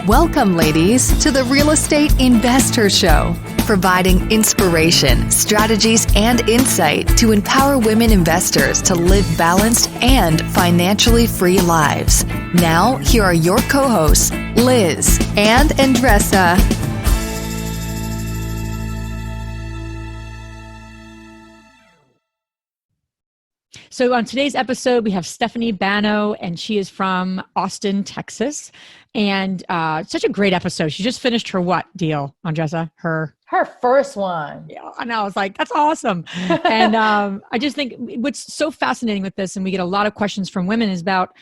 Welcome, ladies, to the Real Estate InvestHER Show, providing inspiration, strategies, and insight to empower women investors to live balanced and financially free lives. Now, here are your co-hosts, Liz and Andressa. So on today's episode, we have Stephanie Banno, and she is from Austin, Texas. And such a great episode. She just finished her what deal, Andressa? Her first one. Yeah, and I was like, that's awesome. And I just think what's so fascinating with this, and we get a lot of questions from women, is about,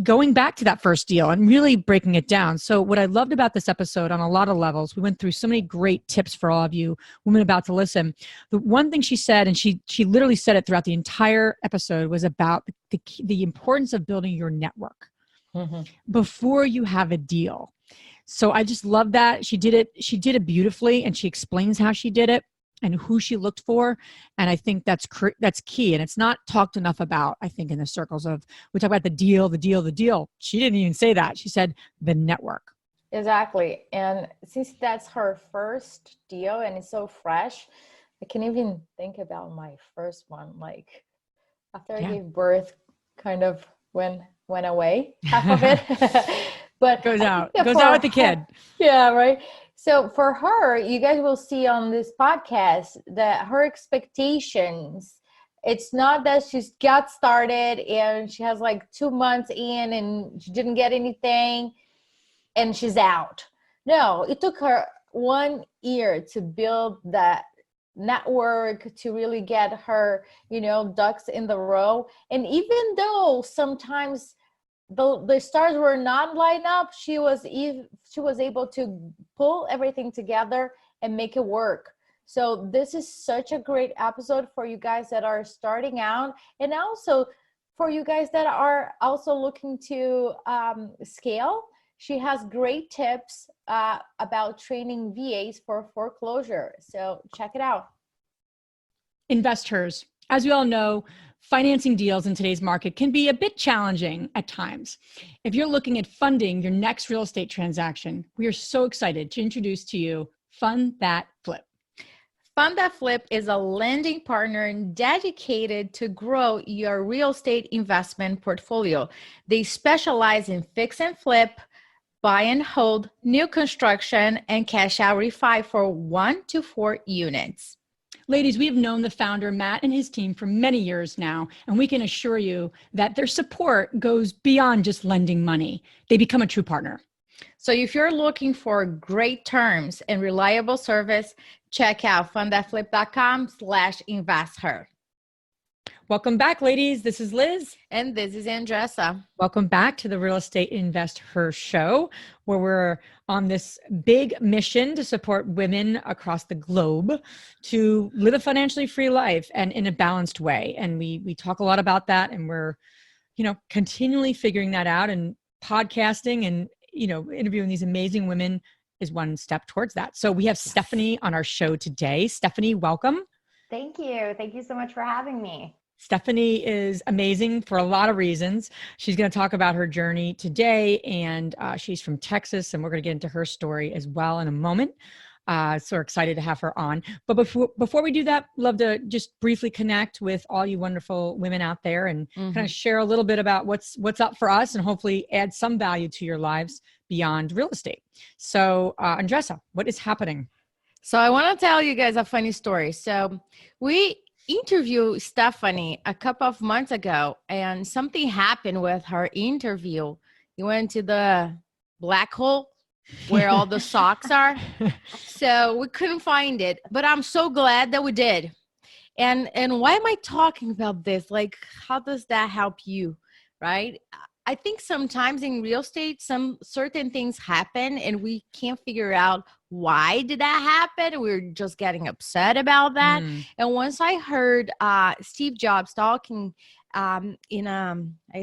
going back to that first deal and really breaking it down. So what I loved about this episode on a lot of levels, we went through so many great tips for all of you women about to listen. The one thing she said, and she literally said it throughout the entire episode, was about the importance of building your network before you have a deal. So I just love that. She did it beautifully, and she explains how she did it and who she looked for. And I think that's key. And it's not talked enough about, I think, in the circles of, we talk about the deal. She didn't even say that. She said the network. Exactly. And since that's her first deal and it's so fresh, I can even think about my first one. Like after I gave birth, kind of went away, half of it. But goes out with the kid. Yeah, right. So for her, you guys will see on this podcast that her expectations, it's not that she's got started and she has like 2 months in and she didn't get anything and she's out. No, it took her 1 year to build that network, to really get her, ducks in the row. And even though sometimes the stars were not lined up, she was able to pull everything together and make it work. So this is such a great episode for you guys that are starting out, and also for you guys that are also looking to scale. She has great tips about training VAs for foreclosure. So check it out. InvestHERs. As we all know, financing deals in today's market can be a bit challenging at times. If you're looking at funding your next real estate transaction, we are so excited to introduce to you Fund That Flip. Fund That Flip is a lending partner dedicated to grow your real estate investment portfolio. They specialize in fix and flip, buy and hold, new construction, and cash out refi for 1 to 4 units. Ladies, we have known the founder, Matt, and his team for many years now, and we can assure you that their support goes beyond just lending money. They become a true partner. So if you're looking for great terms and reliable service, check out fundthatflip.com/investher. Welcome back, ladies. This is Liz. And this is Andressa. Welcome back to the Real Estate InvestHER Show, where we're on this big mission to support women across the globe to live a financially free life and in a balanced way. And we talk a lot about that, and we're, continually figuring that out, and podcasting and, interviewing these amazing women is one step towards that. So we have Stephanie on our show today. Stephanie, welcome. Thank you. Thank you so much for having me. Stephanie is amazing for a lot of reasons. She's going to talk about her journey today, and she's from Texas, and we're going to get into her story as well in a moment. So we're excited to have her on. But before we do that, love to just briefly connect with all you wonderful women out there and kind of share a little bit about what's up for us, and hopefully add some value to your lives beyond real estate. So Andressa, what is happening? So I want to tell you guys a funny story. So we interviewed Stephanie a couple of months ago, and something happened with her interview. You went to the black hole where all the socks are. So we couldn't find it, but I'm so glad that we did. And why am I talking about this? Like, how does that help you, right? I think sometimes in real estate, some certain things happen and we can't figure out why did that happen. We're just getting upset about that. And once I heard Steve Jobs talking I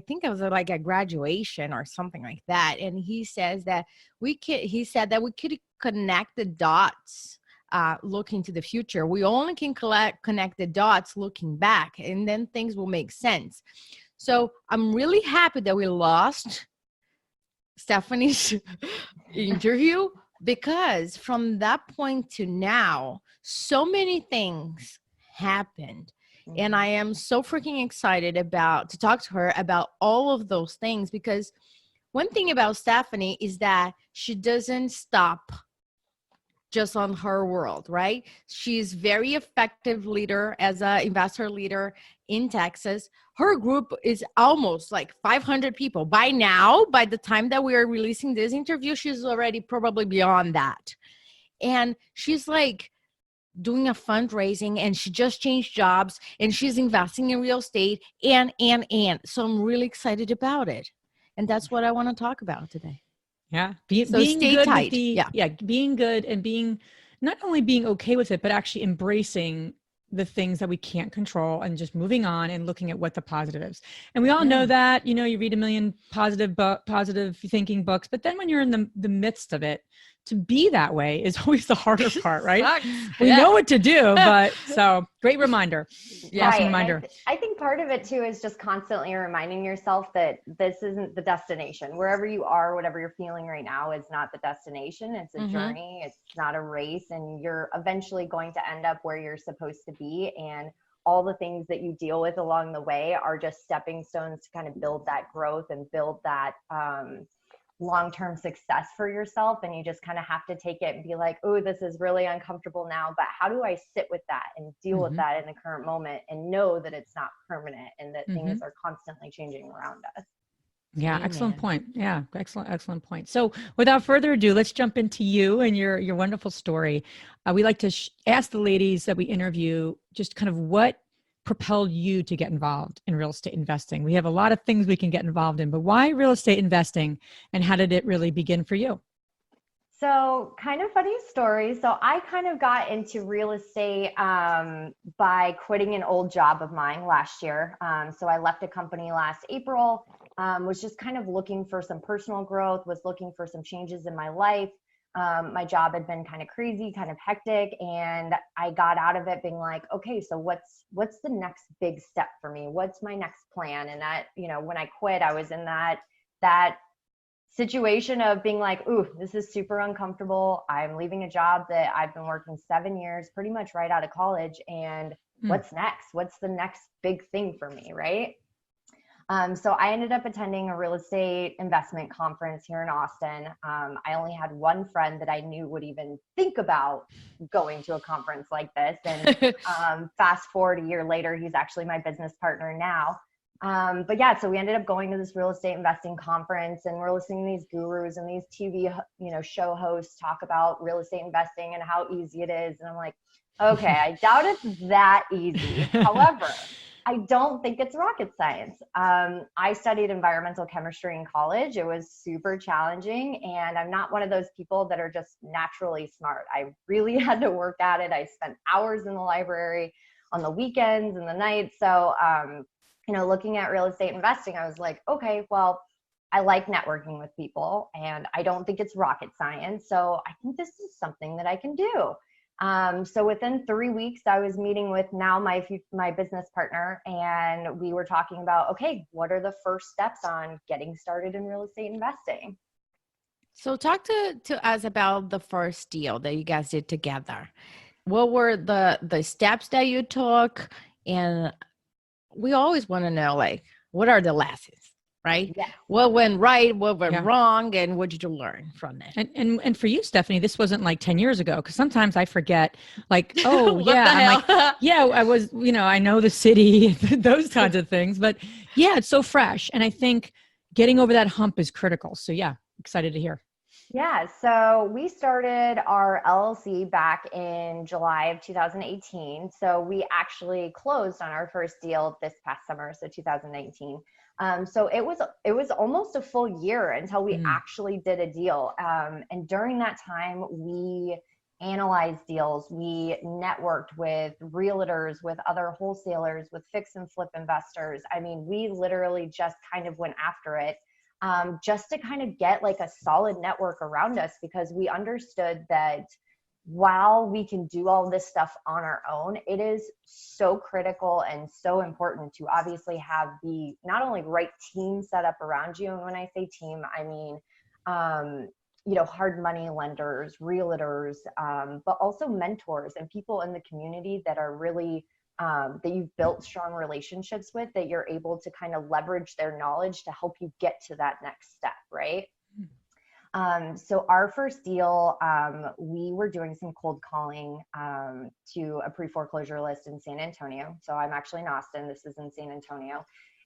think it was like a graduation or something like that, and he said that we could connect the dots looking to the future. We only can connect the dots looking back, and then things will make sense. So I'm really happy that we lost Stephanie's interview, because from that point to now, so many things happened. And I am so freaking excited to talk to her about all of those things, because one thing about Stephanie is that she doesn't stop just on her world, right? She's very effective leader as an investor leader in Texas. Her group is almost like 500 people. By now, by the time that we are releasing this interview, she's already probably beyond that. And she's like doing a fundraising, and she just changed jobs, and she's investing in real estate and. So I'm really excited about it. And that's what I want to talk about today. Yeah. So being stay good tight. being good and being not only being okay with it, but actually embracing the things that we can't control and just moving on and looking at what the positive is. And we all know that, you read a million positive thinking books, but then when you're in the midst of it, to be that way is always the harder part, right? We know what to do, but so great reminder. Yeah. Awesome Right. reminder. I think part of it too is just constantly reminding yourself that this isn't the destination. Wherever you are, whatever you're feeling right now is not the destination. It's a journey. It's not a race, and you're eventually going to end up where you're supposed to be. And all the things that you deal with along the way are just stepping stones to kind of build that growth and build that, long-term success for yourself. And you just kind of have to take it and be like, oh, this is really uncomfortable now, but how do I sit with that and deal with that in the current moment and know that it's not permanent and that things are constantly changing around us? Yeah. Excellent point. Yeah. Excellent point. So without further ado, let's jump into you and your wonderful story. We like to ask the ladies that we interview just kind of what propelled you to get involved in real estate investing. We have a lot of things we can get involved in, but why real estate investing, and how did it really begin for you? So kind of funny story. So I kind of got into real estate by quitting an old job of mine last year. So I left a company last April, was just kind of looking for some personal growth, was looking for some changes in my life. My job had been kind of crazy, kind of hectic, and I got out of it being like, okay, so what's the next big step for me? What's my next plan? And that, when I quit, I was in that situation of being like, ooh, this is super uncomfortable. I'm leaving a job that I've been working 7 years, pretty much right out of college. And what's next? What's the next big thing for me, right? So I ended up attending a real estate investment conference here in Austin. I only had one friend that I knew would even think about going to a conference like this. And fast forward a year later, he's actually my business partner now. But yeah, so we ended up going to this real estate investing conference, and we're listening to these gurus and these TV, show hosts talk about real estate investing and how easy it is. And I'm like, okay, I doubt it's that easy. However, I don't think it's rocket science. I studied environmental chemistry in college. It was super challenging, and I'm not one of those people that are just naturally smart. I really had to work at it. I spent hours in the library on the weekends and the nights. So, looking at real estate investing, I was like, okay, well, I like networking with people, and I don't think it's rocket science. So I think this is something that I can do. So within 3 weeks, I was meeting with now my business partner, and we were talking about, okay, what are the first steps on getting started in real estate investing? So talk to us about the first deal that you guys did together. What were the steps that you took? And we always want to know, like, what are the lessons? Right? Yes. What went right, what went wrong, and what did you learn from that? And for you, Stephanie, this wasn't like 10 years ago, because sometimes I forget, like, oh yeah, I'm like, yeah, I was, I know the city, those kinds of things, but yeah, it's so fresh. And I think getting over that hump is critical. So yeah, excited to hear. Yeah, so we started our LLC back in July of 2018. So we actually closed on our first deal this past summer, so 2019. So it was almost a full year until we actually did a deal. And during that time, we analyzed deals. We networked with realtors, with other wholesalers, with fix and flip investors. I mean, we literally just kind of went after it. Just to kind of get like a solid network around us, because we understood that while we can do all this stuff on our own, it is so critical and so important to obviously have the not only right team set up around you. And when I say team, I mean hard money lenders, realtors, but also mentors and people in the community that are really, that you've built strong relationships with, that you're able to kind of leverage their knowledge to help you get to that next step, right? So our first deal, we were doing some cold calling to a pre-foreclosure list in San Antonio. So I'm actually in Austin. This is in San Antonio.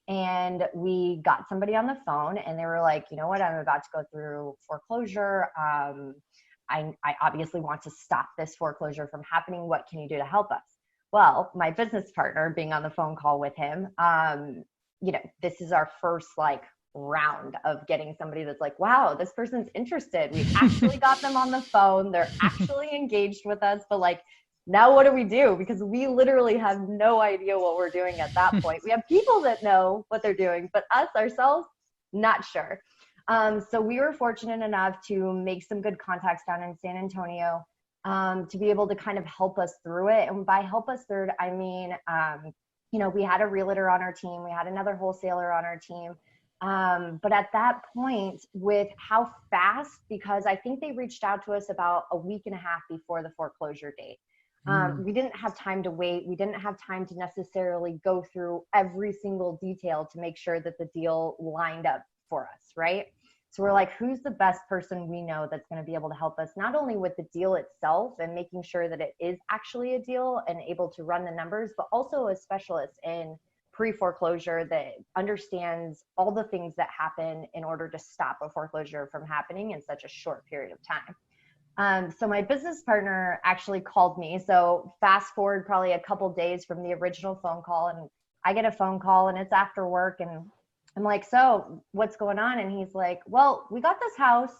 And we got somebody on the phone and they were like, you know what, I'm about to go through foreclosure. I obviously want to stop this foreclosure from happening. What can you do to help us? Well, my business partner, being on the phone call with him, this is our first round of getting somebody that's like, wow, this person's interested. We actually got them on the phone. They're actually engaged with us, but now what do we do? Because we literally have no idea what we're doing at that point. We have people that know what they're doing, but us ourselves, not sure. So we were fortunate enough to make some good contacts down in San Antonio to be able to kind of help us through it. And by help us through it, I mean, we had a realtor on our team. We had another wholesaler on our team. But at that point, with how fast, because I think they reached out to us about a week and a half before the foreclosure date. We didn't have time to wait. We didn't have time to necessarily go through every single detail to make sure that the deal lined up for us, right? So we're like, who's the best person we know that's going to be able to help us, not only with the deal itself and making sure that it is actually a deal and able to run the numbers, but also a specialist in pre-foreclosure that understands all the things that happen in order to stop a foreclosure from happening in such a short period of time. So my business partner actually called me. So fast forward probably a couple days from the original phone call, and I get a phone call and it's after work, and I'm like, so what's going on? And he's like, well, we got this house.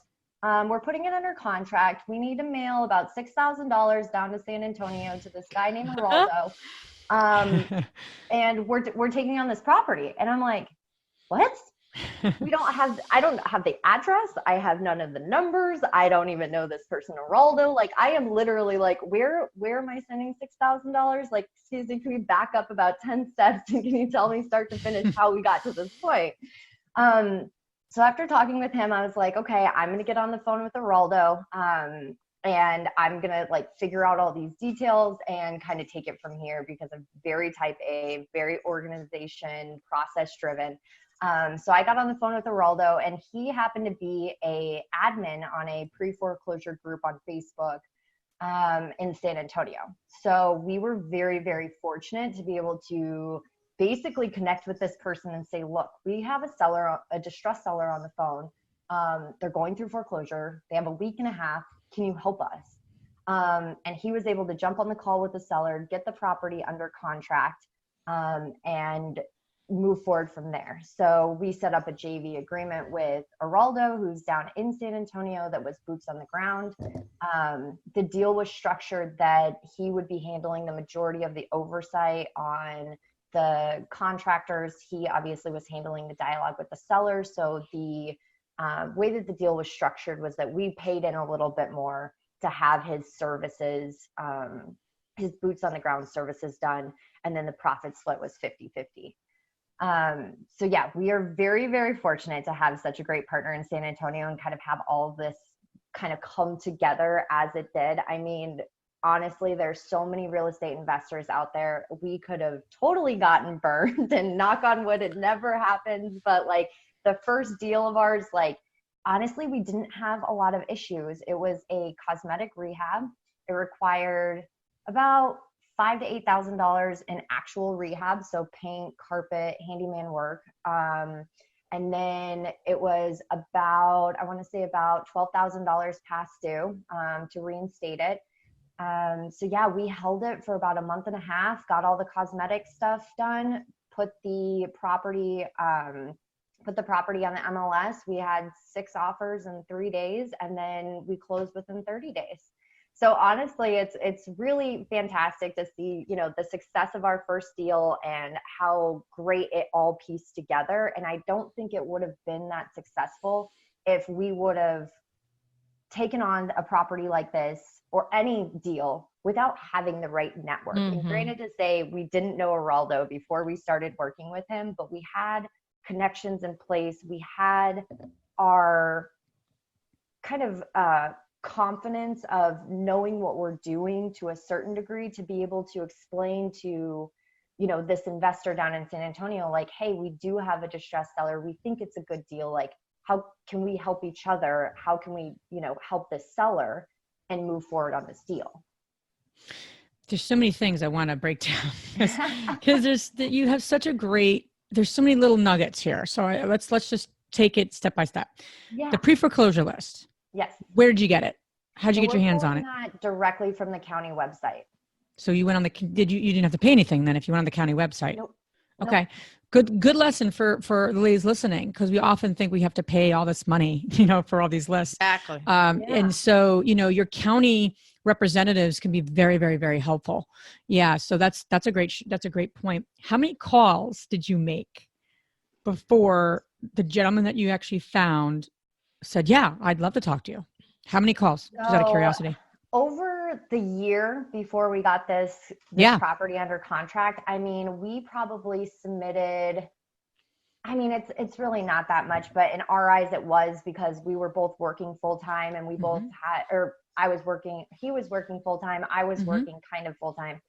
We're putting it under contract. We need to mail about $6,000 down to San Antonio to this guy named Geraldo. And we're taking on this property. And I'm like, what? I don't have the address. I have none of the numbers. I don't even know this person, Geraldo. I am literally like, where am I sending $6,000? Excuse me, can we back up about 10 steps and can you tell me start to finish how we got to this point? So after talking with him, I was like, okay, I'm going to get on the phone with Geraldo. And I'm going to figure out all these details and kind of take it from here, because I'm very type A, very organization, process driven. So I got on the phone with Geraldo, and he happened to be a admin on a pre-foreclosure group on Facebook in San Antonio. So we were very, very fortunate to be able to basically connect with this person and say, look, we have a distressed seller on the phone. They're going through foreclosure. They have a week and a half. Can you help us? And he was able to jump on the call with the seller, get the property under contract, and move forward from there. So we set up a JV agreement with Geraldo, who's down in San Antonio, that was boots on the ground. The deal was structured that he would be handling the majority of the oversight on the contractors. He obviously was handling the dialogue with the sellers. So the way that the deal was structured was that we paid in a little bit more to have his services, his boots on the ground services done. And then the profit split was 50-50. So yeah, we are very, very fortunate to have such a great partner in San Antonio and kind of have all of this kind of come together as it did. I mean, honestly, there's so many real estate investors out there. We could have totally gotten burned, and knock on wood, it never happens. But the first deal of ours, honestly, we didn't have a lot of issues. It was a cosmetic rehab. It required about $5,000 to $8,000 in actual rehab, so paint, carpet, handyman work. And then it was about, I want to say about $12,000 past due to reinstate it. So yeah, we held it for about a month and a half, got all the cosmetic stuff done, put the property on the MLS. We had 6 offers in 3 days, and then we closed within 30 days. So honestly, it's really fantastic to see, the success of our first deal and how great it all pieced together. And I don't think it would have been that successful if we would have taken on a property like this or any deal without having the right network. Mm-hmm. And granted to say, we didn't know Geraldo before we started working with him, but we had connections in place. We had our kind of confidence of knowing what we're doing to a certain degree to be able to explain to, this investor down in San Antonio, like, hey, we do have a distressed seller. We think it's a good deal. Like, how can we help each other? How can we, help this seller and move forward on this deal? There's so many things I want to break down because you have such a great, there's so many little nuggets here. So let's just take it step by step. Yeah. The pre-foreclosure list. Yes. Where did you get it? How'd you get your hands on it? That directly from the county website. So you went on you didn't have to pay anything then if you went on the county website? Nope. Okay. Good lesson for the ladies listening, because we often think we have to pay all this money, for all these lists. Exactly. And so, your county representatives can be very, very, very helpful. Yeah. So that's a great point. How many calls did you make before the gentleman that you actually found said, yeah, I'd love to talk to you? How many calls? Just out of curiosity. Over the year before we got this property under contract, we probably submitted, it's really not that much, but in our eyes it was, because we were both working full time, and we both had, or he was working full time, I was working kind of full time.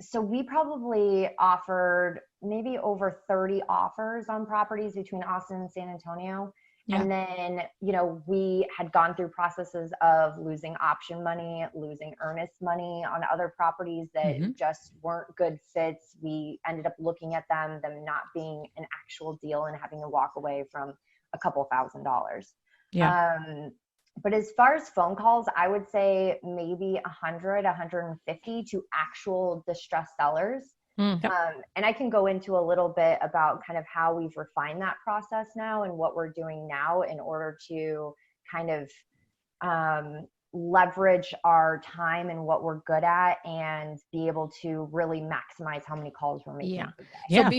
So we probably offered maybe over 30 offers on properties between Austin and San Antonio. Yeah. And then, we had gone through processes of losing option money, losing earnest money on other properties that just weren't good fits. We ended up looking at them not being an actual deal and having to walk away from a couple $1,000s. Yeah. But as far as phone calls, I would say maybe 100, 150 to actual distressed sellers. And I can go into a little bit about kind of how we've refined that process now and what we're doing now in order to kind of leverage our time and what we're good at and be able to really maximize how many calls we're making. So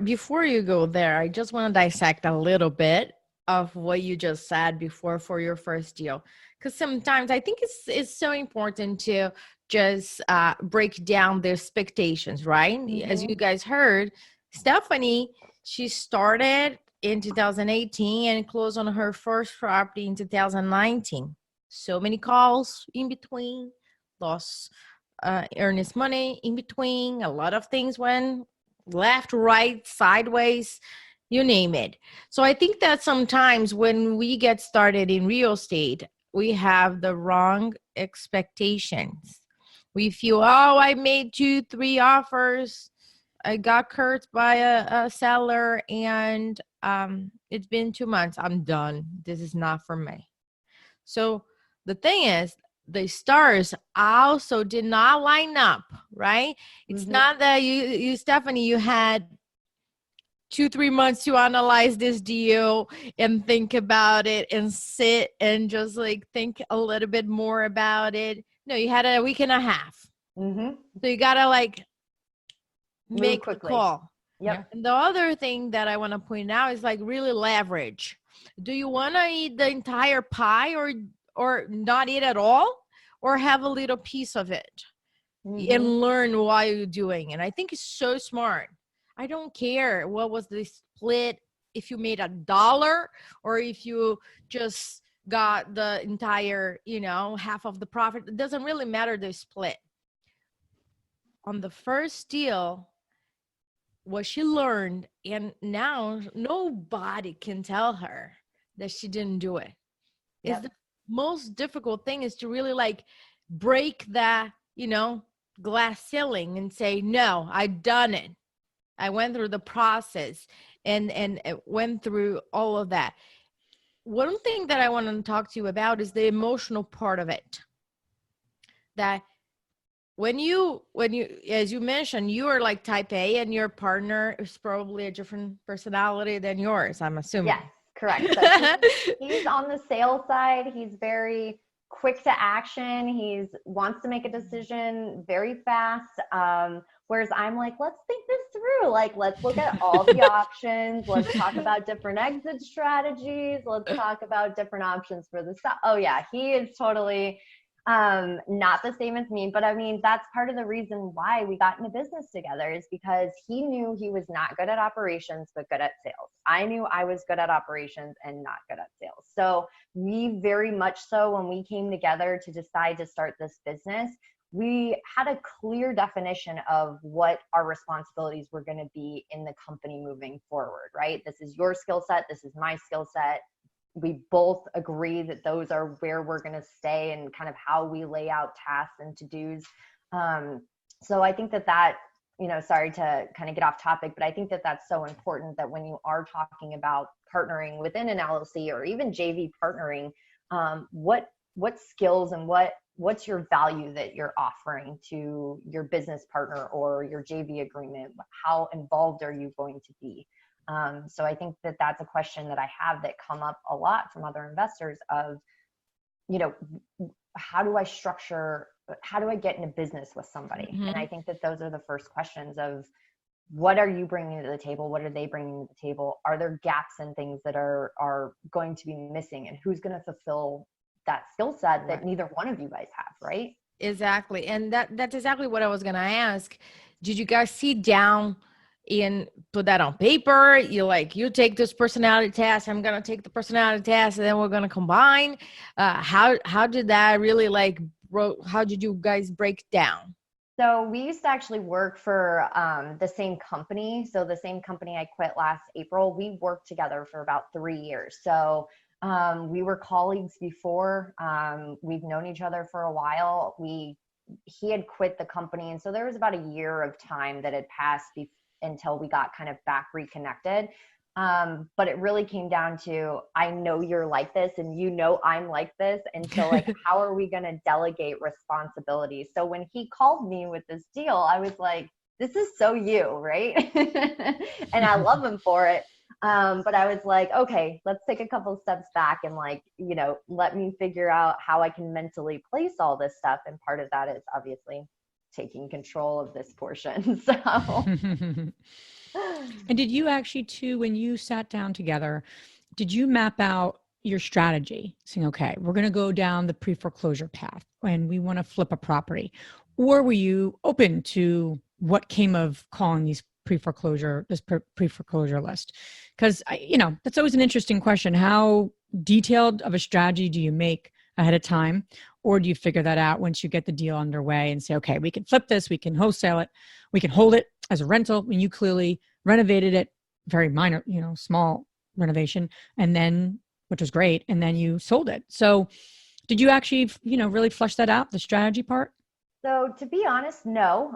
before you go there, I just want to dissect a little bit of what you just said before for your first deal, because sometimes I think it's so important to just break down the expectations, right? As you guys heard, Stephanie, she started in 2018 and closed on her first property in 2019. So many calls in between, lost earnest money in between, a lot of things went left, right, sideways, you name it. So I think that sometimes when we get started in real estate, we have the wrong expectations. We feel, I made 2-3 offers. I got cursed by a seller, and it's been 2 months. I'm done. This is not for me. So the thing is, the stars also did not line up, right? It's not that you, Stephanie, you had 2-3 months to analyze this deal and think about it and sit and just think a little bit more about it. No, you had a week and a half. So you gotta make a call. Yep. And the other thing that I want to point out is really leverage. Do you want to eat the entire pie or not eat at all, or have a little piece of it and learn while you're doing it? I think it's so smart. I don't care what was the split, if you made $1 or if you just got the entire, half of the profit. It doesn't really matter the split. On the first deal, what she learned, and now nobody can tell her that she didn't do it. Yep. Is the most difficult thing is to really break that, glass ceiling and say, no, I've done it. I went through the process and went through all of that. One thing that I want to talk to you about is the emotional part of it. That when you, as you mentioned, you are type A and your partner is probably a different personality than yours, I'm assuming. Yes, correct. So he's on the sales side. He's very quick to action. He wants to make a decision very fast. Whereas I'm let's think this through. Let's look at all the options. Let's talk about different exit strategies. Let's talk about different options for the stuff. Oh yeah, he is totally, Not the same as me, but I mean, that's part of the reason why we got into business together, is because he knew he was not good at operations, but good at sales. I knew I was good at operations and not good at sales. So we very much so, when we came together to decide to start this business, we had a clear definition of what our responsibilities were going to be in the company moving forward, right? This is your skill set. This is my skill set. We both agree that those are where we're going to stay and kind of how we lay out tasks and to-dos. So I think that, sorry to kind of get off topic, but I think that that's so important, that when you are talking about partnering within an LLC or even JV partnering, what skills and what's your value that you're offering to your business partner or your JV agreement? How involved are you going to be? So I think that that's a question that I have that come up a lot from other investors of, how do I get into business with somebody? Mm-hmm. And I think that those are the first questions of, what are you bringing to the table? What are they bringing to the table? Are there gaps and things that are going to be missing? And who's going to fulfill that skill set that neither one of you guys have, right? Exactly. And that's exactly what I was going to ask. Did you guys sit down and put that on paper? You take this personality test, I'm going to take the personality test, and then we're going to combine. How did that really how did you guys break down? So we used to actually work for the same company. So the same company I quit last April, we worked together for about 3 years. So we were colleagues before. We've known each other for a while. He had quit the company. And so there was about a year of time that had passed until we got kind of back reconnected. But it really came down to, I know you're like this and I'm like this. And so how are we going to delegate responsibilities? So when he called me with this deal, I was like, this is so you, right? And I love him for it. But I was like, okay, let's take a couple of steps back and let me figure out how I can mentally place all this stuff. And part of that is obviously taking control of this portion. So. And did you actually too, when you sat down together, did you map out your strategy, saying, okay, we're going to go down the pre-foreclosure path and we want to flip a property? Or were you open to what came of calling this pre-foreclosure list? Because that's always an interesting question. How detailed of a strategy do you make ahead of time? Or do you figure that out once you get the deal underway and say, okay, we can flip this, we can wholesale it, we can hold it as a rental? And you clearly renovated it, very minor, small renovation, and then, which was great, and then you sold it. So did you actually, really flesh that out, the strategy part? So to be honest, no,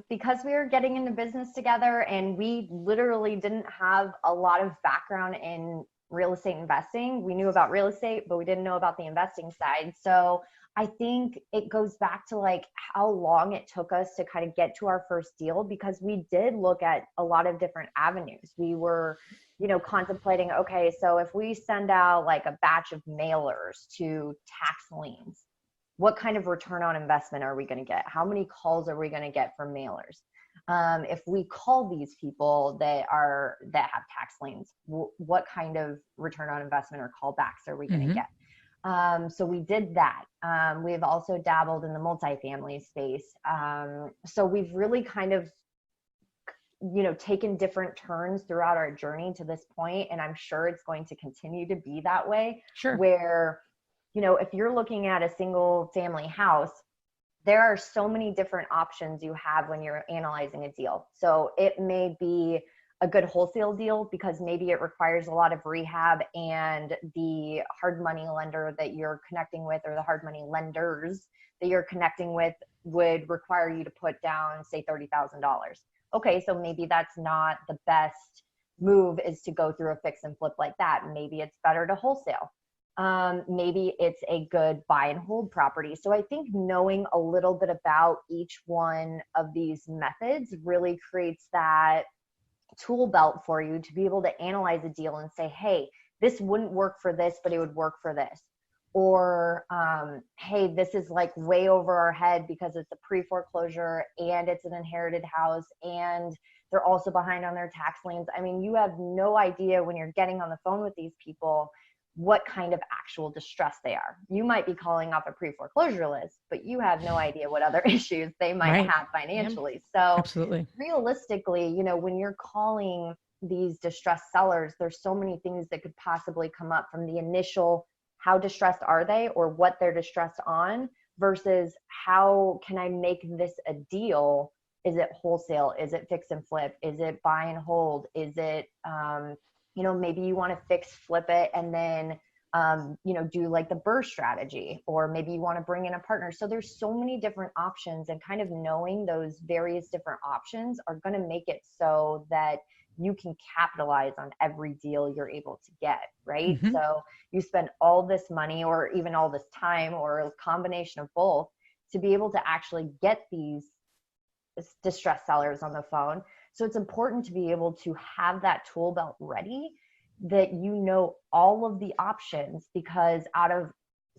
because we were getting into business together and we literally didn't have a lot of background in real estate investing. We knew about real estate, but we didn't know about the investing side. So I think it goes back to how long it took us to kind of get to our first deal, because we did look at a lot of different avenues. We were, contemplating, okay, so if we send out a batch of mailers to tax liens, what kind of return on investment are we going to get? How many calls are we going to get from mailers? If we call these people that have tax liens, what kind of return on investment or callbacks are we going to get? So we did that. We've also dabbled in the multifamily space. So we've really kind of, taken different turns throughout our journey to this point, and I'm sure it's going to continue to be that way. Sure. Where, if you're looking at a single family house, there are so many different options you have when you're analyzing a deal. So it may be a good wholesale deal because maybe it requires a lot of rehab, and the hard money lender that you're connecting with, or the hard money lenders that you're connecting with, would require you to put down, say, $30,000. Okay, so maybe that's not the best move, is to go through a fix and flip like that. Maybe it's better to wholesale. Maybe it's a good buy and hold property. So I think knowing a little bit about each one of these methods really creates that tool belt for you to be able to analyze a deal and say, hey, this wouldn't work for this, but it would work for this. Or, hey, this is way over our head because it's a pre-foreclosure and it's an inherited house and they're also behind on their tax liens. I mean, you have no idea when you're getting on the phone with these people what kind of actual distress they are. You might be calling off a pre-foreclosure list, but you have no idea what other issues they might have financially. So absolutely, realistically, when you're calling these distressed sellers, there's so many things that could possibly come up from the initial, how distressed are they or what they're distressed on, versus how can I make this a deal? Is it wholesale? Is it fix and flip? Is it buy and hold? Is it, maybe you want to fix, flip it, and then, do like the BRRRR strategy, or maybe you want to bring in a partner. So there's so many different options, and kind of knowing those various different options are going to make it so that you can capitalize on every deal you're able to get, right? Mm-hmm. So you spend all this money or even all this time or a combination of both to be able to actually get these distressed sellers on the phone. So it's important to be able to have that tool belt ready, that all of the options, because out of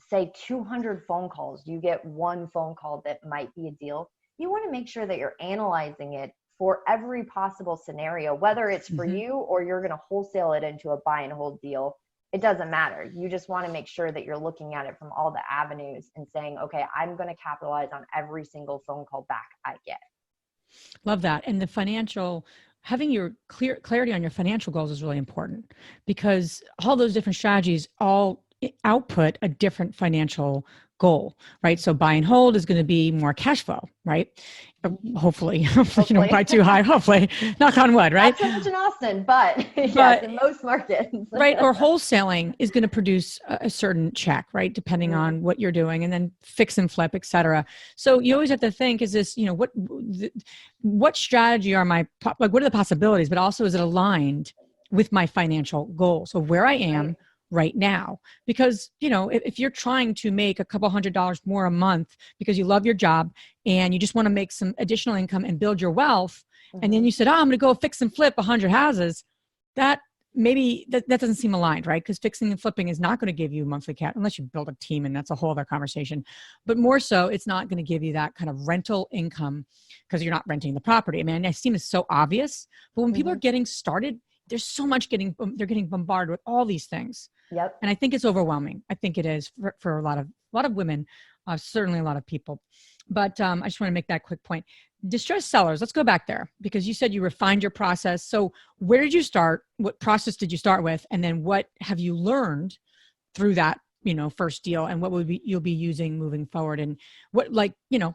say 200 phone calls, you get one phone call that might be a deal. You want to make sure that you're analyzing it for every possible scenario, whether it's for you or you're going to wholesale it into a buy and hold deal. It doesn't matter. You just want to make sure that you're looking at it from all the avenues and saying, okay, I'm going to capitalize on every single phone call back I get. Love that. And having your clarity on your financial goals is really important, because all those different strategies all output a different financial goal, right? So buy and hold is going to be more cash flow, right? Hopefully. Buy too high, hopefully, knock on wood, right? Not so much in Austin, but yes, in most markets. Right. Or wholesaling is going to produce a certain check, right? Depending on what you're doing, and then fix and flip, et cetera. So you always have to think, is this, what strategy what are the possibilities, but also is it aligned with my financial goals? So where I am right now, because, if you're trying to make a couple $100 more a month because you love your job and you just want to make some additional income and build your wealth, and then you said, I'm going to go fix and flip 100 houses, that doesn't seem aligned, right? Because fixing and flipping is not going to give you monthly cash unless you build a team, and that's a whole other conversation. But more so, it's not going to give you that kind of rental income because you're not renting the property. I mean, it seems so obvious, but when people are getting started, there's so much they're getting bombarded with all these things. Yep. And I think it's overwhelming. I think it is for a lot of women, certainly a lot of people. But I just want to make that quick point. Distressed sellers, let's go back there, because you said you refined your process. So where did you start? What process did you start with? And then what have you learned through that, first deal, and what you'll be using moving forward? And what,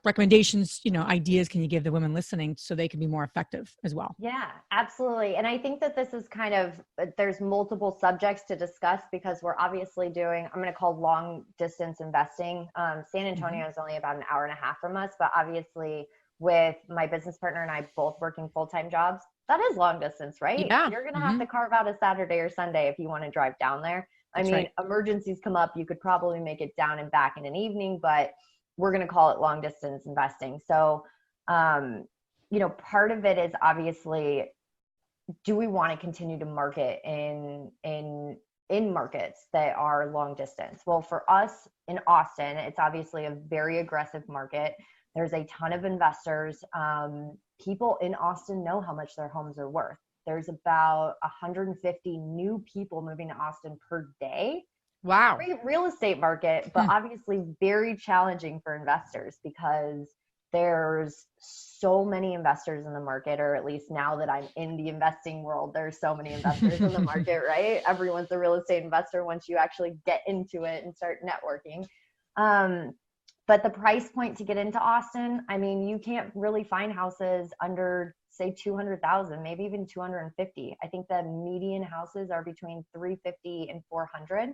recommendations, ideas can you give the women listening so they can be more effective as well? Yeah, absolutely. And I think that this is there's multiple subjects to discuss, because we're obviously doing, I'm going to call long distance investing. San Antonio is only about an hour and a half from us, but obviously with my business partner and I both working full-time jobs, that is long distance, right? Yeah. You're going to have to carve out a Saturday or Sunday if you want to drive down there. Emergencies come up, you could probably make it down and back in an evening, but we're going to call it long distance investing. So, part of it is obviously, do we want to continue to market in markets that are long distance? Well, for us in Austin, it's obviously a very aggressive market. There's a ton of investors. People in Austin know how much their homes are worth. There's about 150 new people moving to Austin per day. Wow. Great real estate market, but obviously very challenging for investors, because there's so many investors in the market, or at least now that I'm in the investing world, there's so many investors in the market, right? Everyone's a real estate investor once you actually get into it and start networking. But the price point to get into Austin, you can't really find houses under, say, 200,000, maybe even 250. I think the median houses are between 350 and 400.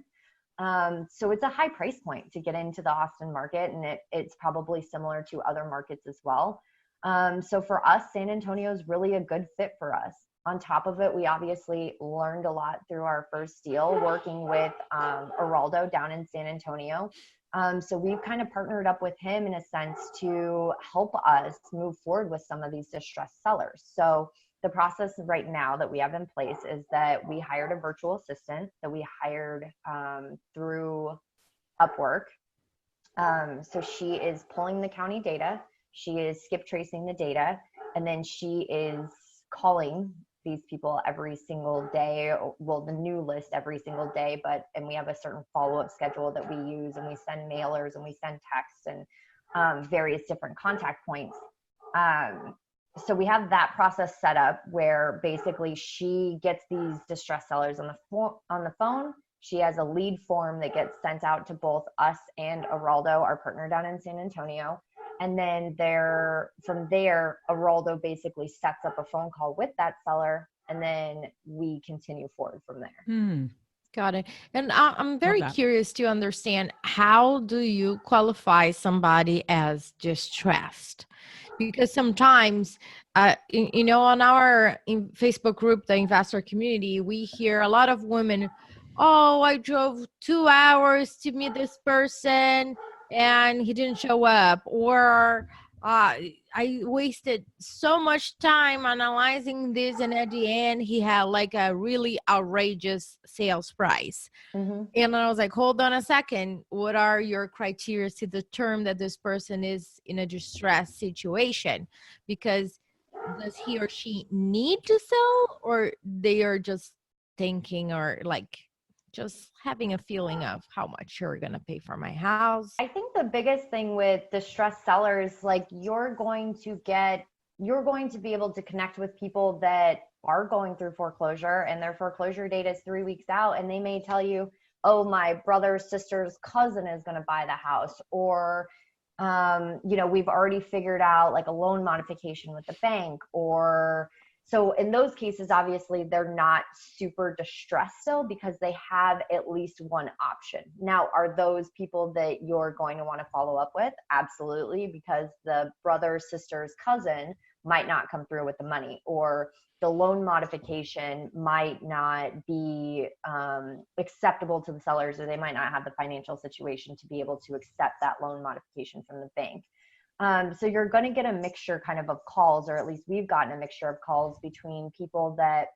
So it's a high price point to get into the Austin market, and it's probably similar to other markets as well. So for us, San Antonio is really a good fit for us. On top of it, we obviously learned a lot through our first deal working with Araldo down in San Antonio. So we've kind of partnered up with him in a sense to help us move forward with some of these distressed sellers. So the process right now that we have in place is that we hired a virtual assistant that we hired through Upwork. So she is pulling the county data, she is skip tracing the data, and then she is calling these people every single day, well, the new list every single day, and we have a certain follow-up schedule that we use, and we send mailers and we send texts and various different contact points. So we have that process set up where basically she gets these distressed sellers on the phone. She has a lead form that gets sent out to both us and Araldo, our partner down in San Antonio. And then from there, Araldo basically sets up a phone call with that seller, and then we continue forward from there. Got it. And I'm very curious to understand, how do you qualify somebody as distressed? Because sometimes, on our Facebook group, the investor community, we hear a lot of women, oh, I drove 2 hours to meet this person and he didn't show up, or I wasted so much time analyzing this, and at the end he had like a really outrageous sales price. And I was like, hold on a second, what are your criteria to determine that this person is in a distressed situation? Because does he or she need to sell, or they are just thinking, or like just having a feeling of how much you're going to pay for my house? I think the biggest thing with distressed sellers, like you're going to be able to connect with people that are going through foreclosure, and their foreclosure date is 3 weeks out, and they may tell you, oh, my brother's sister's cousin is going to buy the house, or we've already figured out like a loan modification with the bank, or so in those cases, obviously they're not super distressed still, because they have at least one option. Now, are those people that you're going to want to follow up with? Absolutely, because the brother, sister's cousin might not come through with the money, or the loan modification might not be acceptable to the sellers, or they might not have the financial situation to be able to accept that loan modification from the bank. So you're going to get a mixture kind of calls, or at least we've gotten a mixture of calls between people that,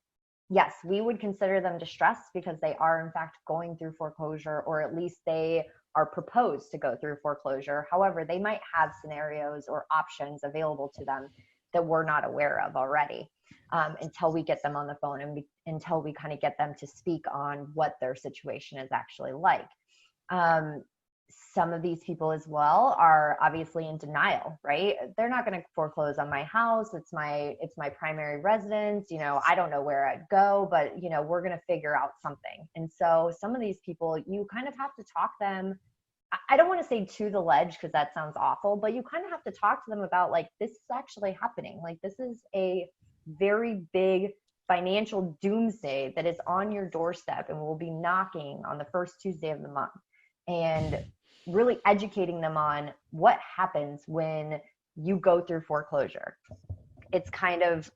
yes, we would consider them distressed because they are in fact going through foreclosure, or at least they are proposed to go through foreclosure. However, they might have scenarios or options available to them that we're not aware of already, until we get them on the phone, and until we kind of get them to speak on what their situation is actually like. Some of these people as well are obviously in denial, right? They're not going to foreclose on my house. It's my primary residence. I don't know where I'd go, but we're going to figure out something. And so some of these people, you kind of have to talk them. I don't want to say to the ledge, because that sounds awful, but you kind of have to talk to them about, like, this is actually happening. Like, this is a very big financial doomsday that is on your doorstep and will be knocking on the first Tuesday of the month. And really educating them on what happens when you go through foreclosure. It's kind of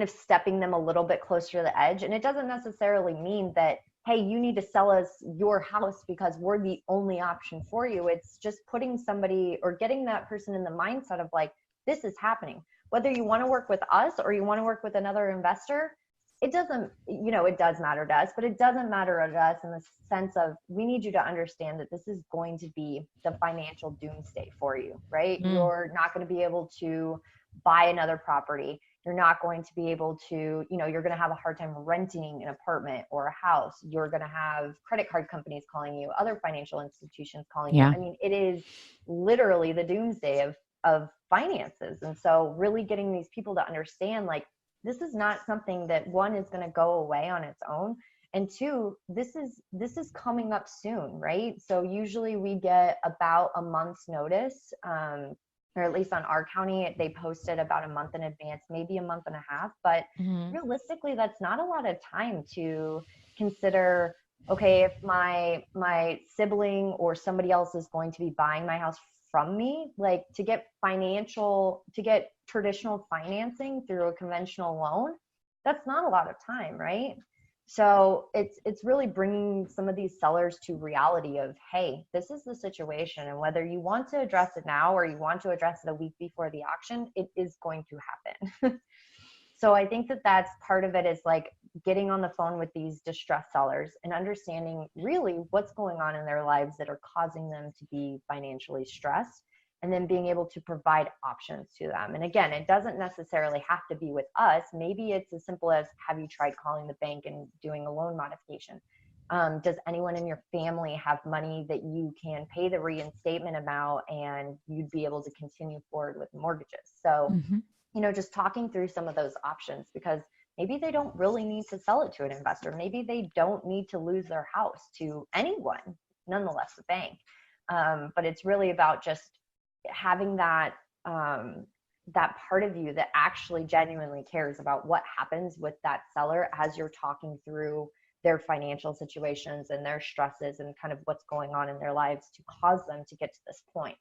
stepping them a little bit closer to the edge. And it doesn't necessarily mean that, hey, you need to sell us your house because we're the only option for you. It's just putting somebody, or getting that person in the mindset of like, this is happening. Whether you want to work with us or you want to work with another investor, it doesn't, it does matter to us, but it doesn't matter to us in the sense of, we need you to understand that this is going to be the financial doomsday for you, right? You're not going to be able to buy another property. You're not going to be able to, you're going to have a hard time renting an apartment or a house. You're going to have credit card companies calling you, other financial institutions calling you. I mean, it is literally the doomsday of finances. And so really getting these people to understand, like, this is not something that, one, is going to go away on its own, and two, this is coming up soon, right? So usually we get about a month's notice, or at least on our county, they posted about a month in advance, maybe a month and a half. But realistically, that's not a lot of time to consider, okay, if my sibling or somebody else is going to be buying my house from me, like, to get traditional financing through a conventional loan, that's not a lot of time, right? So it's really bringing some of these sellers to reality of, hey, this is the situation, and whether you want to address it now or you want to address it a week before the auction, it is going to happen. So I think that that's part of it, is like getting on the phone with these distressed sellers and understanding really what's going on in their lives that are causing them to be financially stressed, and then being able to provide options to them. And again, it doesn't necessarily have to be with us. Maybe it's as simple as, have you tried calling the bank and doing a loan modification? Does anyone in your family have money that you can pay the reinstatement amount and you'd be able to continue forward with mortgages? So, just talking through some of those options, because maybe they don't really need to sell it to an investor. Maybe they don't need to lose their house to anyone, nonetheless the bank. But it's really about just having that part of you that actually genuinely cares about what happens with that seller as you're talking through their financial situations and their stresses and kind of what's going on in their lives to cause them to get to this point.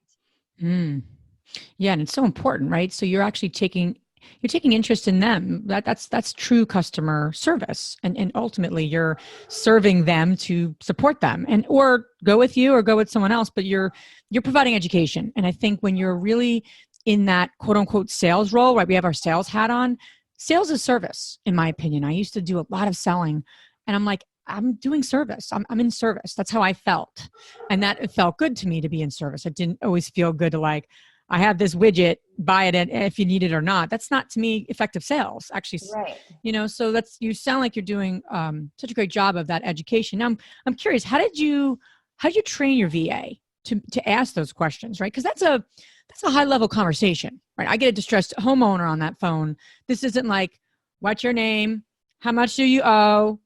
Yeah. And it's so important, right? So you're actually taking interest in them. That's true customer service. And ultimately you're serving them to support them or go with you or go with someone else, but you're providing education. And I think when you're really in that quote unquote sales role, right? We have our sales hat on. Sales is service, in my opinion. I used to do a lot of selling and I'm like, I'm doing service. I'm in service. That's how I felt. And that it felt good to me to be in service. It didn't always feel good to like, I have this widget, buy it if you need it or not. That's not to me effective sales, actually. Right. So you sound like you're doing such a great job of that education. Now, I'm curious, how did you train your VA to ask those questions, right? Because that's a high level conversation, right? I get a distressed homeowner on that phone. This isn't like, what's your name? How much do you owe?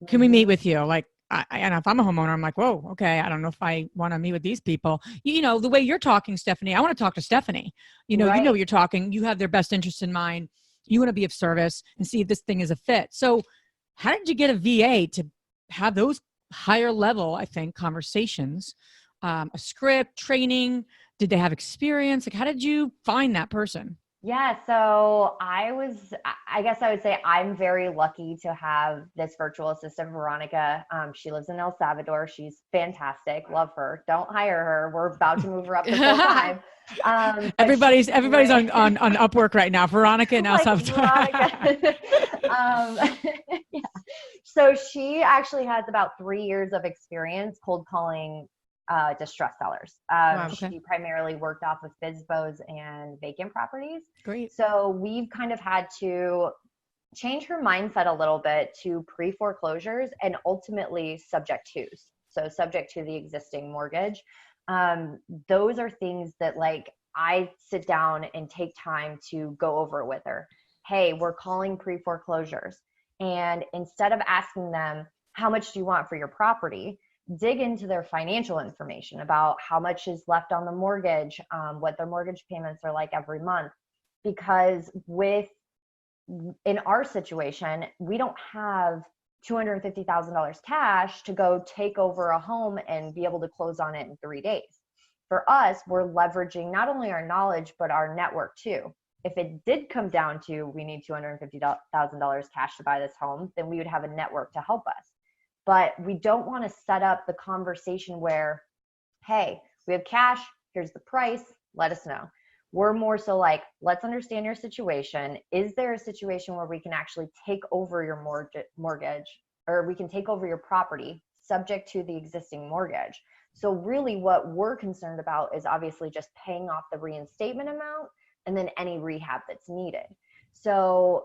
Can we meet with you? Like, and if I'm a homeowner, I'm like, whoa, okay, I don't know if I want to meet with these people. The way you're talking, Stephanie, I want to talk to Stephanie. Right. You know what you're talking. You have their best interest in mind. You want to be of service and see if this thing is a fit. So how did you get a VA to have those higher level, I think, conversations, a script, training? Did they have experience? Like, how did you find that person? Yeah, so I guess I would say I'm very lucky to have this virtual assistant, Veronica. She lives in El Salvador. She's fantastic. Love her. Don't hire her. We're about to move her up to full time. Everybody's on Upwork right now. Veronica and El Salvador. Yeah. So she actually has about 3 years of experience cold calling distressed sellers. Wow, okay. She primarily worked off of FSBOs and vacant properties. Great. So we've kind of had to change her mindset a little bit to pre-foreclosures and ultimately subject twos. So subject to the existing mortgage. Those are things that like I sit down and take time to go over with her. Hey, we're calling pre-foreclosures. And instead of asking them, how much do you want for your property? Dig into their financial information about how much is left on the mortgage, what their mortgage payments are like every month. Because in our situation, we don't have $250,000 cash to go take over a home and be able to close on it in 3 days. For us, we're leveraging not only our knowledge, but our network too. If it did come down to we need $250,000 cash to buy this home, then we would have a network to help us. But we don't want to set up the conversation where, hey, we have cash, here's the price, let us know. We're more so like, let's understand your situation. Is there a situation where we can actually take over your mortgage, or we can take over your property subject to the existing mortgage? So really what we're concerned about is obviously just paying off the reinstatement amount and then any rehab that's needed. So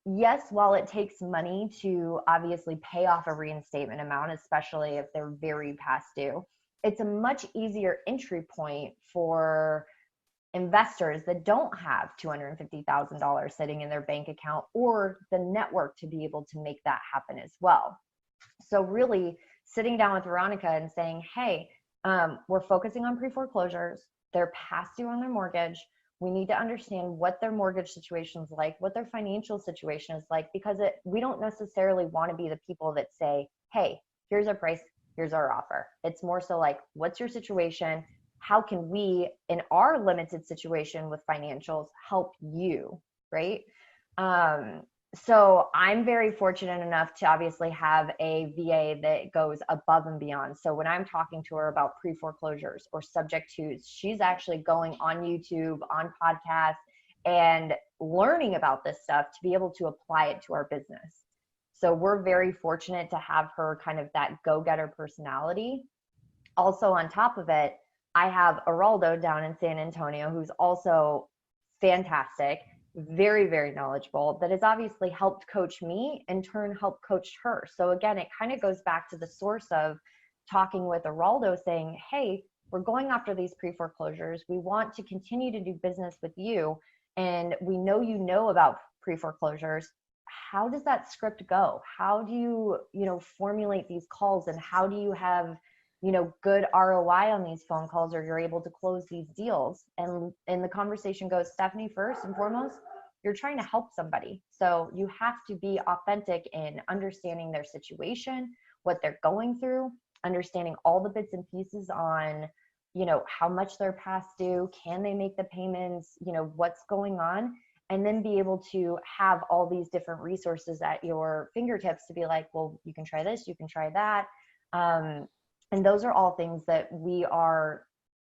yes, while it takes money to obviously pay off a reinstatement amount, especially if they're very past due, it's a much easier entry point for investors that don't have $250,000 sitting in their bank account or the network to be able to make that happen as well. So really sitting down with Veronica and saying, hey, we're focusing on pre-foreclosures. They're past due on their mortgage. We need to understand what their mortgage situation is like, what their financial situation is like, because we don't necessarily want to be the people that say, hey, here's our price, here's our offer. It's more so like, what's your situation? How can we, in our limited situation with financials, help you, right? So I'm very fortunate enough to obviously have a VA that goes above and beyond. So when I'm talking to her about pre-foreclosures or subject twos, she's actually going on YouTube, on podcasts, and learning about this stuff to be able to apply it to our business. So we're very fortunate to have her kind of that go-getter personality. Also on top of it, I have Araldo down in San Antonio, who's also fantastic, very, very knowledgeable, that has obviously helped coach me, in turn helped coach her. So again, it kind of goes back to the source of talking with Araldo saying, hey, we're going after these pre-foreclosures. We want to continue to do business with you. And we know about pre-foreclosures. How does that script go? How do you, formulate these calls, and how do you have, good ROI on these phone calls, or you're able to close these deals? And the conversation goes, Stephanie, first and foremost, you're trying to help somebody. So you have to be authentic in understanding their situation, what they're going through, understanding all the bits and pieces on, how much they're past due, can they make the payments, what's going on, and then be able to have all these different resources at your fingertips to be like, well, you can try this, you can try that. And those are all things that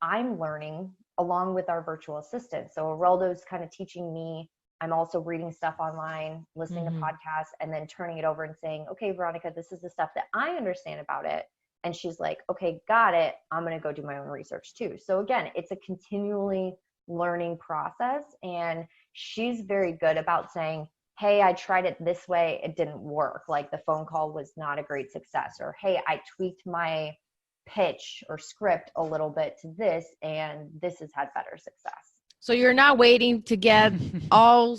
I'm learning along with our virtual assistant. So Araldo's kind of teaching me. I'm also reading stuff online, listening to podcasts, and then turning it over and saying, okay, Veronica, this is the stuff that I understand about it. And she's like, okay, got it. I'm going to go do my own research too. So again, it's a continually learning process. And she's very good about saying, hey, I tried it this way, it didn't work. Like the phone call was not a great success. Or, hey, I tweaked my pitch or script a little bit to this, and this has had better success. So you're not waiting to get all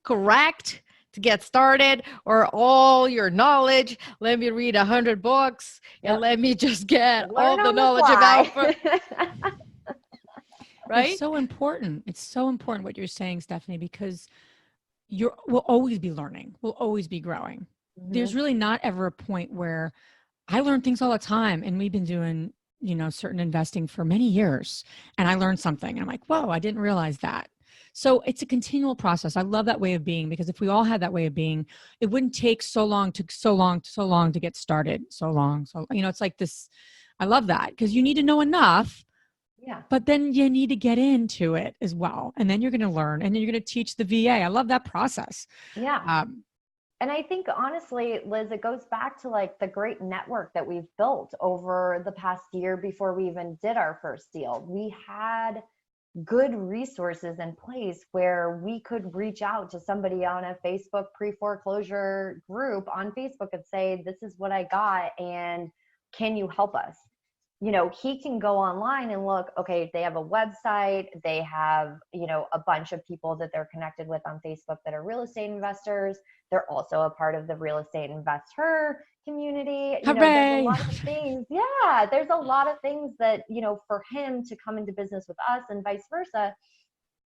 correct to get started, or all your knowledge. Let me read 100 books and let me just get all the knowledge about. Right? It's so important. It's so important what you're saying, Stephanie, because we'll always be learning. We'll always be growing. There's really not ever a point where I learn things all the time, and we've been doing, certain investing for many years, and I learned something and I'm like, whoa, I didn't realize that. So it's a continual process. I love that way of being, because if we all had that way of being, it wouldn't take so long to get started. So it's like this. I love that, because you need to know enough. Yeah. But then you need to get into it as well. And then you're going to learn, and then you're going to teach the VA. I love that process. Yeah. And I think honestly, Liz, it goes back to like the great network that we've built over the past year before we even did our first deal. We had good resources in place where we could reach out to somebody on a Facebook pre-foreclosure group on Facebook and say, this is what I got, and can you help us? He can go online and look, okay, they have a website, they have, a bunch of people that they're connected with on Facebook that are real estate investors. They're also a part of the real estate InvestHER community. There's a lot of things. Yeah, there's a lot of things that, for him to come into business with us and vice versa,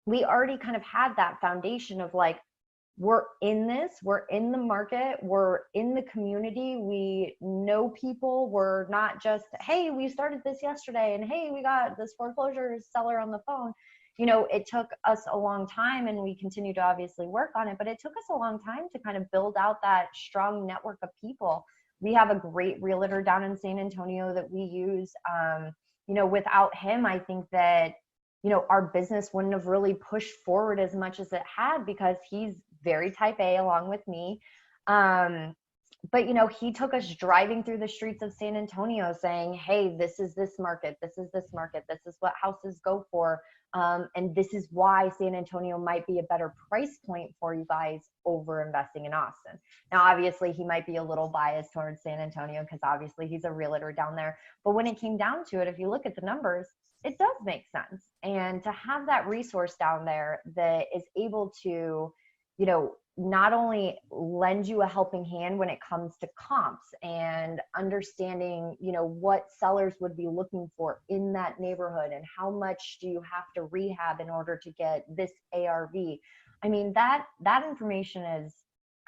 we already kind of had that foundation of like, we're in this, we're in the market, we're in the community, we know people. We're not just, hey, we started this yesterday, and hey, we got this foreclosure seller on the phone. It took us a long time, and we continue to obviously work on it, but it took us a long time to kind of build out that strong network of people. We have a great realtor down in San Antonio that we use. Without him, I think that, our business wouldn't have really pushed forward as much as it had, because he's very type A along with me. But, he took us driving through the streets of San Antonio saying, hey, this is this market. This is this market. This is what houses go for. And this is why San Antonio might be a better price point for you guys over investing in Austin. Now, obviously, he might be a little biased towards San Antonio because obviously he's a realtor down there. But when it came down to it, if you look at the numbers, it does make sense. And to have that resource down there that is able to, not only lend you a helping hand when it comes to comps and understanding, what sellers would be looking for in that neighborhood, and how much do you have to rehab in order to get this ARV. I mean, that information is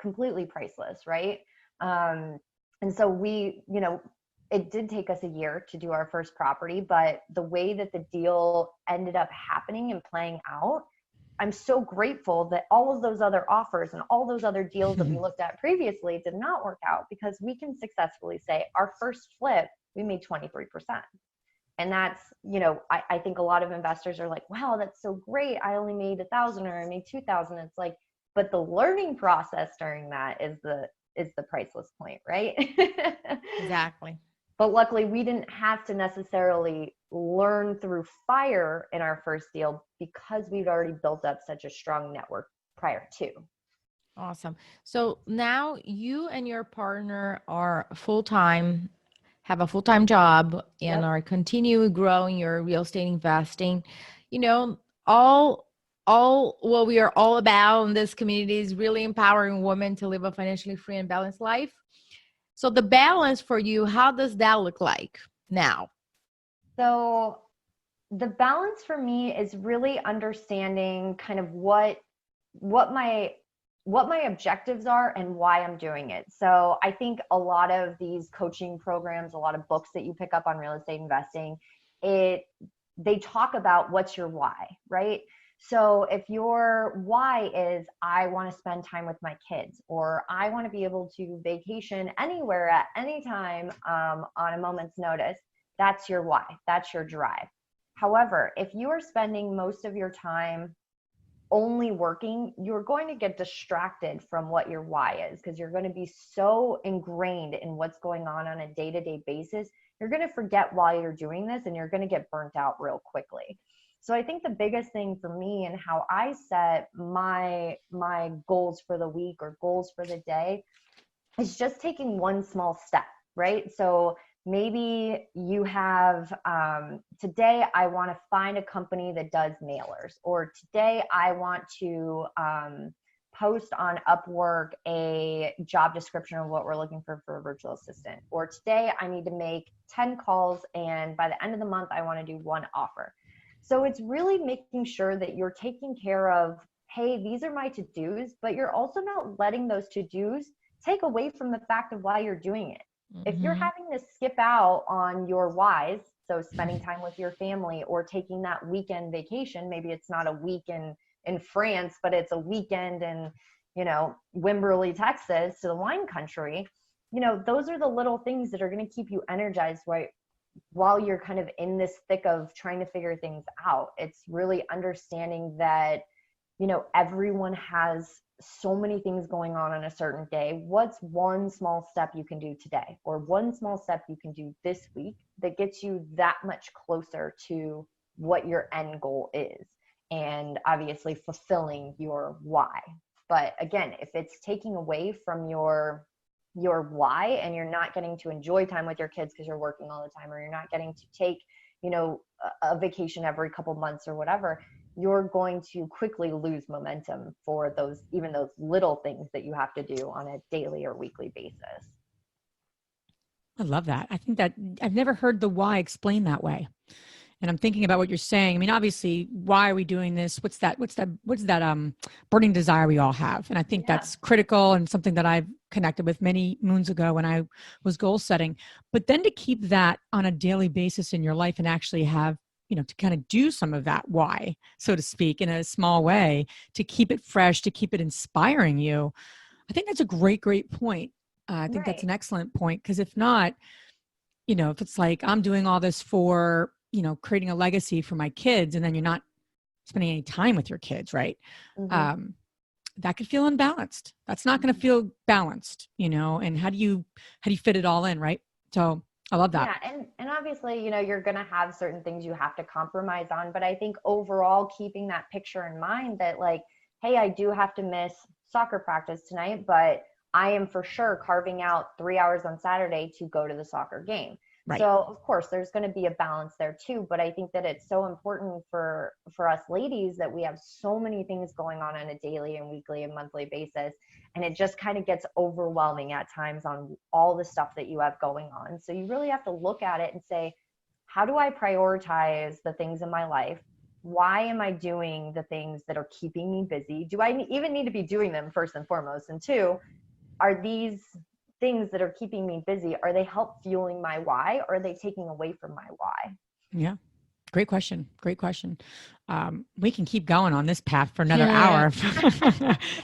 completely priceless, right? And so it did take us a year to do our first property, but the way that the deal ended up happening and playing out, I'm so grateful that all of those other offers and all those other deals that we looked at previously did not work out, because we can successfully say our first flip, we made 23%. And that's, I think a lot of investors are like, wow, that's so great. I only made 1,000 or I made 2,000. It's like, but the learning process during that is the priceless point, right? Exactly. But luckily, we didn't have to necessarily learn through fire in our first deal because we'd already built up such a strong network prior to. Awesome. So now you and your partner are full-time, have a full-time job, and Yep. are continue growing your real estate investing. You know, all what we are all about in this community is really empowering women to live a financially free and balanced life. So the balance for you, how does that look like now? So the balance for me is really understanding kind of what my objectives are and why I'm doing it. So I think a lot of these coaching programs, a lot of books that you pick up on real estate investing, they talk about what's your why, right? So if your why is I want to spend time with my kids, or I want to be able to vacation anywhere at any time on a moment's notice, that's your why, that's your drive. However, if you are spending most of your time only working, you're going to get distracted from what your why is, because you're going to be so ingrained in what's going on a day-to-day basis. You're going to forget why you're doing this, and you're going to get burnt out real quickly. So I think the biggest thing for me and how I set my goals for the week or goals for the day is just taking one small step, right? So maybe you have, today I want to find a company that does mailers, or today I want to post on Upwork a job description of what we're looking for a virtual assistant, or today I need to make 10 calls and by the end of the month I want to do one offer. So it's really making sure that you're taking care of, hey, these are my to-dos, but you're also not letting those to-dos take away from the fact of why you're doing it. If you're having to skip out on your whys, so spending time with your family or taking that weekend vacation, maybe it's not a week in France, but it's a weekend in, Wimberley, Texas, to the wine country, those are the little things that are going to keep you energized, right? While you're kind of in this thick of trying to figure things out. It's really understanding that, everyone has so many things going on a certain day. What's one small step you can do today, or one small step you can do this week that gets you that much closer to what your end goal is, and obviously fulfilling your why. But again, if it's taking away from your why, and you're not getting to enjoy time with your kids because you're working all the time, or you're not getting to take, a vacation every couple months or whatever, you're going to quickly lose momentum for those little things that you have to do on a daily or weekly basis. I love that. I think that I've never heard the why explained that way. And I'm thinking about what you're saying. I mean, obviously, why are we doing this? What's that burning desire we all have? And I think that's critical, and something that I've connected with many moons ago when I was goal setting. But then to keep that on a daily basis in your life and actually have, to kind of do some of that why, so to speak, in a small way, to keep it fresh, to keep it inspiring you. I think that's a great point. I think that's an excellent point, because if not, if it's like I'm doing all this for, creating a legacy for my kids, and then you're not spending any time with your kids, right? Mm-hmm. That could feel unbalanced. That's not going to feel balanced, and how do you fit it all in, right? So I love that. Yeah, and obviously, you're going to have certain things you have to compromise on, but I think overall keeping that picture in mind that, like, hey, I do have to miss soccer practice tonight, but I am for sure carving out 3 hours on Saturday to go to the soccer game. Right. So of course there's going to be a balance there too, but I think that it's so important for us ladies that we have so many things going on a daily and weekly and monthly basis, and it just kind of gets overwhelming at times on all the stuff that you have going on. So you really have to look at it and say, how do I prioritize the things in my life? Why am I doing the things that are keeping me busy? Do I even need to be doing them, first and foremost? And two, are these things that are keeping me busy, are they help fueling my why, or are they taking away from my why? Yeah. Great question. We can keep going on this path for another hour.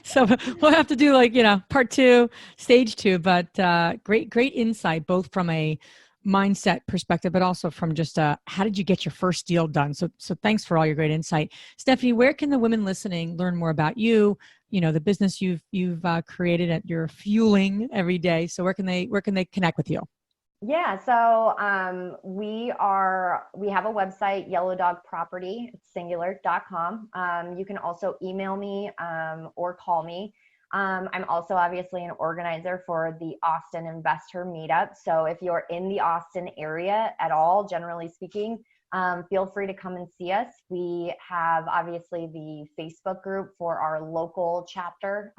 So we'll have to do part 2, stage 2, but great insight, both from a mindset perspective, but also from just how did you get your first deal done? So thanks for all your great insight. Stephanie, where can the women listening learn more about you, the business you've created at your fueling every day? So where can they connect with you? Yeah, so we have a website, Yellow Dog Property, it's singular.com. You can also email me or call me. I'm also obviously an organizer for the Austin InvestHER Meetup. So if you're in the Austin area at all, generally speaking, feel free to come and see us. We have obviously the Facebook group for our local chapter.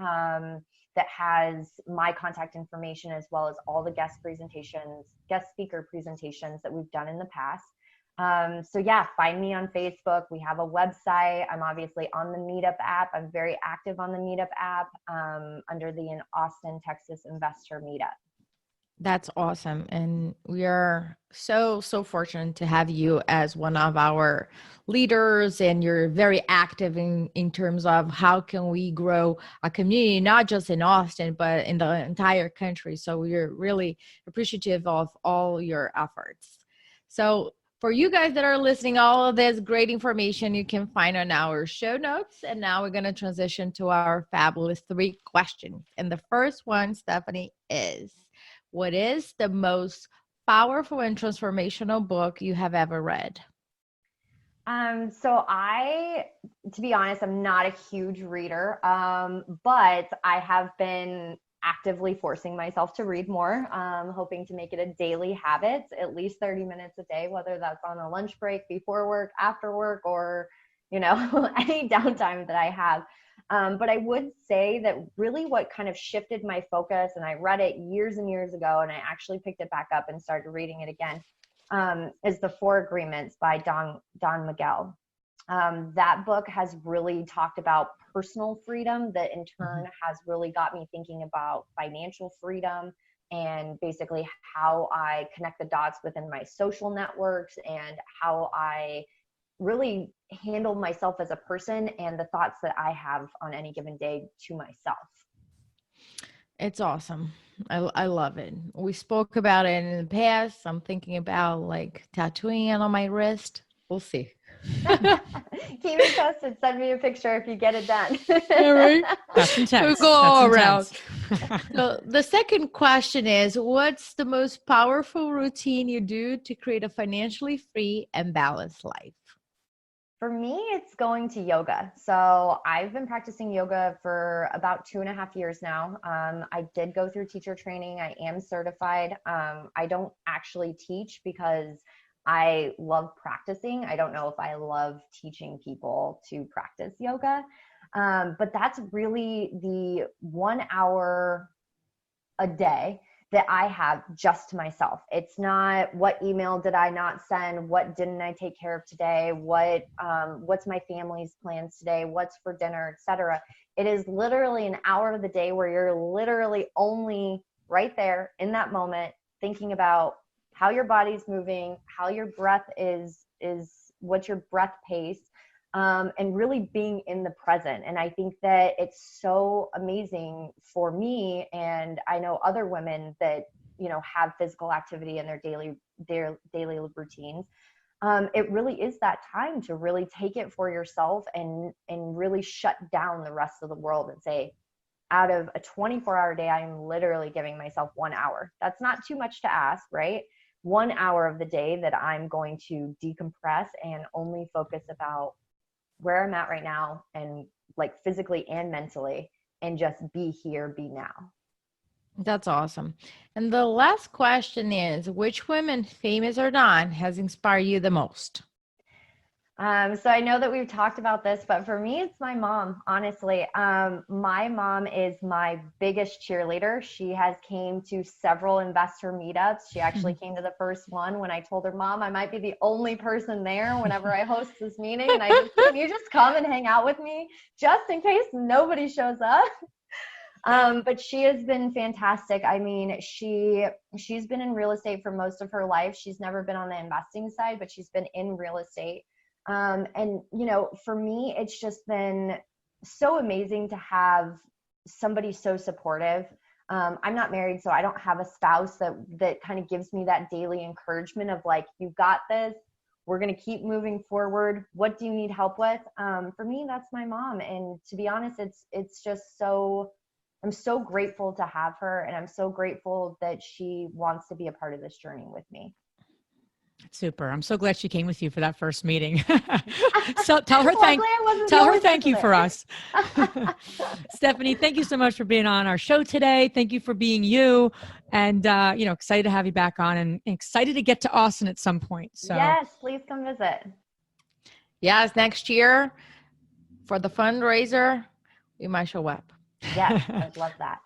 That has my contact information as well as all the guest speaker presentations that we've done in the past. So yeah, find me on Facebook. We have a website. I'm obviously on the Meetup app. I'm very active on the Meetup app under the Austin, Texas InvestHER Meetup. That's awesome. And we are so fortunate to have you as one of our leaders, and you're very active in terms of how can we grow a community, not just in Austin, but in the entire country. So we're really appreciative of all your efforts. So for you guys that are listening, all of this great information you can find on our show notes. And now we're going to transition to our fabulous 3 questions. And the first one, Stephanie, is: what is the most powerful and transformational book you have ever read? So to be honest, I'm not a huge reader, but I have been actively forcing myself to read more, hoping to make it a daily habit, at least 30 minutes a day, whether that's on a lunch break, before work, after work, or, any downtime that I have. But I would say that really what kind of shifted my focus, and I read it years and years ago, and I actually picked it back up and started reading it again, is The 4 Agreements by Don Miguel. That book has really talked about personal freedom that in turn has really got me thinking about financial freedom and basically how I connect the dots within my social networks and how I really handle myself as a person and the thoughts that I have on any given day to myself. It's awesome. I love it. We spoke about it in the past. I'm thinking about like tattooing it on my wrist. We'll see. Keep me posted. Send me a picture if you get it done. Yeah, right? That's intense. We'll go all around. Intense. So the second question is: what's the most powerful routine you do to create a financially free and balanced life? For me, it's going to yoga. So I've been practicing yoga for about 2.5 years now. I did go through teacher training. I am certified. I don't actually teach because I love practicing. I don't know if I love teaching people to practice yoga. But that's really the 1 hour a day that I have just to myself. It's not what email did I not send, what didn't I take care of today, what's my family's plans today, what's for dinner, etc. It is literally an hour of the day where you're literally only right there in that moment thinking about how your body's moving, how your breath is what's your breath pace, and really being in the present. And I think that it's so amazing for me, and I know other women that have physical activity in their daily routines. It really is that time to really take it for yourself and really shut down the rest of the world and say, out of a 24-hour day, I am literally giving myself 1 hour. That's not too much to ask, right? 1 hour of the day that I'm going to decompress and only focus about where I'm at right now, and like physically and mentally, and just be here, be now. That's awesome. And the last question is: which women, famous or not, has inspired you the most? So I know that we've talked about this, but for me, it's my mom, honestly. My mom is my biggest cheerleader. She has came to several InvestHER meetups. She actually came to the first one when I told her, Mom, I might be the only person there whenever I host this meeting. And can you just come and hang out with me just in case nobody shows up? But she has been fantastic. I mean, she's been in real estate for most of her life. She's never been on the investing side, but she's been in real estate. And for me, it's just been so amazing to have somebody so supportive. I'm not married, so I don't have a spouse that kind of gives me that daily encouragement of like, you got this, we're going to keep moving forward. What do you need help with? For me, that's my mom. And to be honest, it's just so I'm so grateful to have her, and I'm so grateful that she wants to be a part of this journey with me. Super. I'm so glad she came with you for that first meeting. So tell her thank you for us. Stephanie, thank you so much for being on our show today. Thank you for being you, and excited to have you back on, and excited to get to Austin at some point. So yes, please come visit. Yes, next year for the fundraiser, we might show up. Yes, I'd love that.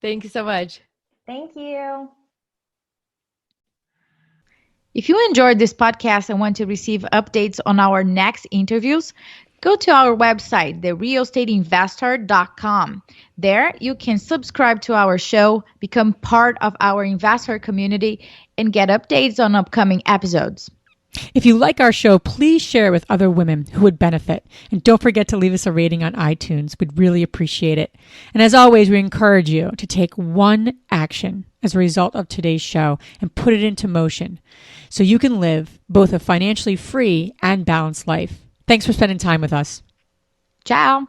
Thank you so much. Thank you. If you enjoyed this podcast and want to receive updates on our next interviews, go to our website, therealestateinvestor.com. There, you can subscribe to our show, become part of our investor community, and get updates on upcoming episodes. if you like our show, please share with other women who would benefit. And don't forget to leave us a rating on iTunes. We'd really appreciate it. And as always, we encourage you to take one action as a result of today's show and put it into motion so you can live both a financially free and balanced life. Thanks for spending time with us. Ciao.